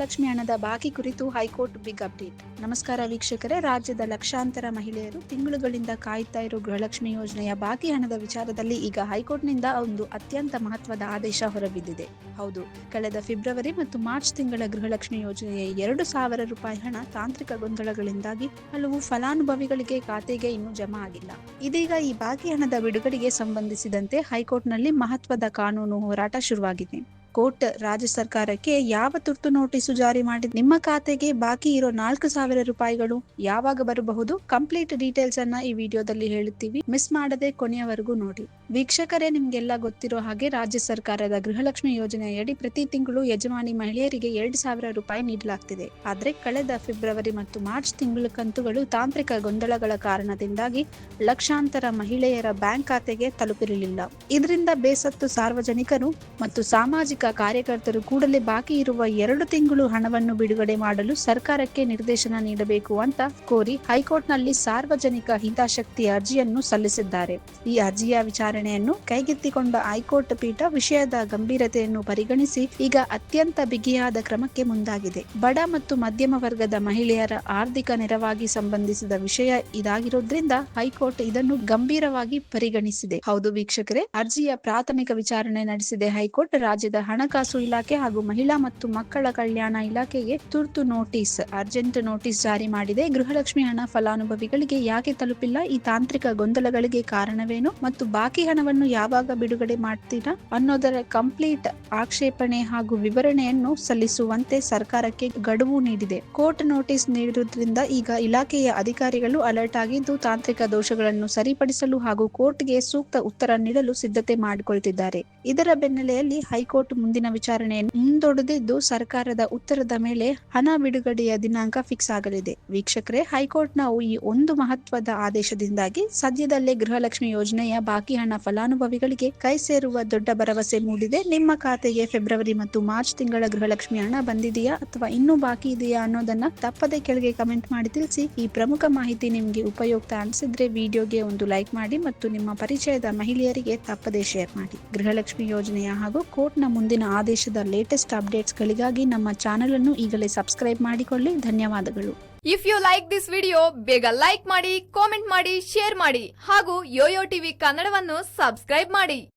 ಗೃಹಲಕ್ಷ್ಮಿ ಹಣದ ಬಾಕಿ ಕುರಿತು ಹೈಕೋರ್ಟ್ ಬಿಗ್ ಅಪ್ಡೇಟ್. ನಮಸ್ಕಾರ ವೀಕ್ಷಕರೇ, ರಾಜ್ಯದ ಲಕ್ಷಾಂತರ ಮಹಿಳೆಯರು ತಿಂಗಳುಗಳಿಂದ ಕಾಯುತ್ತಾ ಇರೋ ಗೃಹಲಕ್ಷ್ಮಿ ಯೋಜನೆಯ ಬಾಕಿ ಹಣದ ವಿಚಾರದಲ್ಲಿ ಈಗ ಹೈಕೋರ್ಟ್ನಿಂದ ಒಂದು ಅತ್ಯಂತ ಮಹತ್ವದ ಆದೇಶ ಹೊರಬಿದ್ದಿದೆ. ಹೌದು, ಕಳೆದ ಫೆಬ್ರವರಿ ಮತ್ತು ಮಾರ್ಚ್ ತಿಂಗಳ ಗೃಹಲಕ್ಷ್ಮಿ ಯೋಜನೆಯ 2,000 ರೂಪಾಯಿ ಹಣ ತಾಂತ್ರಿಕ ಗೊಂದಲಗಳಿಂದಾಗಿ ಹಲವು ಫಲಾನುಭವಿಗಳಿಗೆ ಖಾತೆಗೆ ಇನ್ನೂ ಜಮಾ ಆಗಿಲ್ಲ. ಇದೀಗ ಈ ಬಾಕಿ ಹಣದ ಬಿಡುಗಡೆಗೆ ಸಂಬಂಧಿಸಿದಂತೆ ಹೈಕೋರ್ಟ್ನಲ್ಲಿ ಮಹತ್ವದ ಕಾನೂನು ಹೋರಾಟ ಶುರುವಾಗಿದೆ. ಕೋರ್ಟ್ ರಾಜ್ಯ ಸರ್ಕಾರಕ್ಕೆ ಯಾವ ತುರ್ತು ನೋಟಿಸು ಜಾರಿ ಮಾಡಿ ನಿಮ್ಮ ಖಾತೆಗೆ ಬಾಕಿ ಇರೋ 4,000 ರೂಪಾಯಿಗಳು ಯಾವಾಗ ಬರಬಹುದು, ಕಂಪ್ಲೀಟ್ ಡೀಟೇಲ್ಸ್ ಅನ್ನ ಈ ವಿಡಿಯೋದಲ್ಲಿ ಹೇಳುತ್ತೀವಿ. ಮಿಸ್ ಮಾಡದೆ ಕೊನೆಯವರೆಗೂ ನೋಡಿ. ವೀಕ್ಷಕರೇ, ನಿಮ್ಗೆಲ್ಲ ಗೊತ್ತಿರೋ ಹಾಗೆ ರಾಜ್ಯ ಸರ್ಕಾರದ ಗೃಹಲಕ್ಷ್ಮಿ ಯೋಜನೆಯಡಿ ಪ್ರತಿ ತಿಂಗಳು ಯಜಮಾನಿ ಮಹಿಳೆಯರಿಗೆ 2,000 ರೂಪಾಯಿ ನೀಡಲಾಗ್ತಿದೆ. ಆದ್ರೆ ಕಳೆದ ಫೆಬ್ರವರಿ ಮತ್ತು ಮಾರ್ಚ್ ತಿಂಗಳ ಕಂತುಗಳು ತಾಂತ್ರಿಕ ಗೊಂದಲಗಳ ಕಾರಣದಿಂದಾಗಿ ಲಕ್ಷಾಂತರ ಮಹಿಳೆಯರ ಬ್ಯಾಂಕ್ ಖಾತೆಗೆ ತಲುಪಿರಲಿಲ್ಲ. ಇದರಿಂದ ಬೇಸತ್ತು ಸಾರ್ವಜನಿಕರು ಮತ್ತು ಸಾಮಾಜಿಕ ಕಾರ್ಯಕರ್ತರು ಕೂಡಲೇ ಬಾಕಿ ಇರುವ 2 ತಿಂಗಳು ಹಣವನ್ನು ಬಿಡುಗಡೆ ಮಾಡಲು ಸರ್ಕಾರಕ್ಕೆ ನಿರ್ದೇಶನ ನೀಡಬೇಕು ಅಂತ ಕೋರಿ ಹೈಕೋರ್ಟ್ನಲ್ಲಿ ಸಾರ್ವಜನಿಕ ಹಿತಾಸಕ್ತಿ ಅರ್ಜಿಯನ್ನು ಸಲ್ಲಿಸಿದ್ದಾರೆ. ಈ ಅರ್ಜಿಯ ವಿಚಾರಣೆಯನ್ನು ಕೈಗೆತ್ತಿಕೊಂಡ ಹೈಕೋರ್ಟ್ ಪೀಠ ವಿಷಯದ ಗಂಭೀರತೆಯನ್ನು ಪರಿಗಣಿಸಿ ಈಗ ಅತ್ಯಂತ ಬಿಗಿಯಾದ ಕ್ರಮಕ್ಕೆ ಮುಂದಾಗಿದೆ. ಬಡ ಮತ್ತು ಮಧ್ಯಮ ವರ್ಗದ ಮಹಿಳೆಯರ ಆರ್ಥಿಕ ನೆರವಾಗಿ ಸಂಬಂಧಿಸಿದ ವಿಷಯ ಇದಾಗಿರೋದ್ರಿಂದ ಹೈಕೋರ್ಟ್ ಇದನ್ನು ಗಂಭೀರವಾಗಿ ಪರಿಗಣಿಸಿದೆ. ಹೌದು ವೀಕ್ಷಕರೇ, ಅರ್ಜಿಯ ಪ್ರಾಥಮಿಕ ವಿಚಾರಣೆ ನಡೆಸಿದೆ ಹೈಕೋರ್ಟ್. ರಾಜ್ಯದ ಹಣಕಾಸು ಇಲಾಖೆ ಹಾಗೂ ಮಹಿಳಾ ಮತ್ತು ಮಕ್ಕಳ ಕಲ್ಯಾಣ ಇಲಾಖೆಗೆ ತುರ್ತು ನೋಟಿಸ್, ಅರ್ಜೆಂಟ್ ನೋಟಿಸ್ ಜಾರಿ ಮಾಡಿದೆ. ಗೃಹಲಕ್ಷ್ಮಿ ಹಣ ಫಲಾನುಭವಿಗಳಿಗೆ ಯಾಕೆ ತಲುಪಿಲ್ಲ, ಈ ತಾಂತ್ರಿಕ ಗೊಂದಲಗಳಿಗೆ ಕಾರಣವೇನು ಮತ್ತು ಬಾಕಿ ಹಣವನ್ನು ಯಾವಾಗ ಬಿಡುಗಡೆ ಮಾಡ್ತೀರಾ ಅನ್ನೋದರ ಕಂಪ್ಲೀಟ್ ಆಕ್ಷೇಪಣೆ ಹಾಗೂ ವಿವರಣೆಯನ್ನು ಸಲ್ಲಿಸುವಂತೆ ಸರ್ಕಾರಕ್ಕೆ ಗಡುವು ನೀಡಿದೆ. ಕೋರ್ಟ್ ನೋಟಿಸ್ ನೀಡಿರುವುದರಿಂದ ಈಗ ಇಲಾಖೆಯ ಅಧಿಕಾರಿಗಳು ಅಲರ್ಟ್ ಆಗಿದ್ದು ತಾಂತ್ರಿಕ ದೋಷಗಳನ್ನು ಸರಿಪಡಿಸಲು ಹಾಗೂ ಕೋರ್ಟ್ಗೆ ಸೂಕ್ತ ಉತ್ತರ ನೀಡಲು ಸಿದ್ಧತೆ ಮಾಡಿಕೊಳ್ತಿದ್ದಾರೆ. ಇದರ ಬೆನ್ನಲೆಯಲ್ಲಿ ಹೈಕೋರ್ಟ್ ಮುಂದಿನ ವಿಚಾರಣೆಯನ್ನು ಮುಂದೂಡಿದ್ದು ಸರ್ಕಾರದ ಉತ್ತರದ ಮೇಲೆ ಹಣ ಬಿಡುಗಡೆಯ ದಿನಾಂಕ ಫಿಕ್ಸ್ ಆಗಲಿದೆ. ವೀಕ್ಷಕರೇ, ಹೈಕೋರ್ಟ್ನ ಈ ಒಂದು ಮಹತ್ವದ ಆದೇಶದಿಂದಾಗಿ ಸದ್ಯದಲ್ಲೇ ಗೃಹಲಕ್ಷ್ಮಿ ಯೋಜನೆಯ ಬಾಕಿ ಹಣ ಫಲಾನುಭವಿಗಳಿಗೆ ಕೈ ಸೇರುವ ದೊಡ್ಡ ಭರವಸೆ ಮೂಡಿದೆ. ನಿಮ್ಮ ಖಾತೆಗೆ ಫೆಬ್ರವರಿ ಮತ್ತು ಮಾರ್ಚ್ ತಿಂಗಳ ಗೃಹಲಕ್ಷ್ಮಿ ಹಣ ಬಂದಿದೆಯಾ ಅಥವಾ ಇನ್ನೂ ಬಾಕಿ ಇದೆಯಾ ಅನ್ನೋದನ್ನ ತಪ್ಪದೆ ಕೆಳಗೆ ಕಮೆಂಟ್ ಮಾಡಿ ತಿಳಿಸಿ. ಈ ಪ್ರಮುಖ ಮಾಹಿತಿ ನಿಮಗೆ ಉಪಯುಕ್ತ ಅನಿಸಿದ್ರೆ ವಿಡಿಯೋಗೆ ಒಂದು ಲೈಕ್ ಮಾಡಿ ಮತ್ತು ನಿಮ್ಮ ಪರಿಚಯದ ಮಹಿಳೆಯರಿಗೆ ತಪ್ಪದೆ ಶೇರ್ ಮಾಡಿ. ಗೃಹಲಕ್ಷ್ಮಿ ಯೋಜನೆಯ ಹಾಗೂ ಕೋರ್ಟ್ನ ಮುಂದಿನ ಆದೇಶದ ಲೇಟೆಸ್ಟ್ ಅಪ್ಡೇಟ್ಸ್ ಗಳಿಗಾಗಿ ನಮ್ಮ ಚಾನೆಲ್ ಅನ್ನು ಈಗಲೇ ಸಬ್ಸ್ಕ್ರೈಬ್ ಮಾಡಿಕೊಳ್ಳಿ. ಧನ್ಯವಾದಗಳು. If you like this video, ಬೇಗ ಲೈಕ್ ಮಾಡಿ, ಕಾಮೆಂಟ್ ಮಾಡಿ, ಶೇರ್ ಮಾಡಿ ಹಾಗೂ ಯೋಯೋ ಟಿವಿ ಕನ್ನಡವನ್ನು ಸಬ್ಸ್ಕ್ರೈಬ್ ಮಾಡಿ.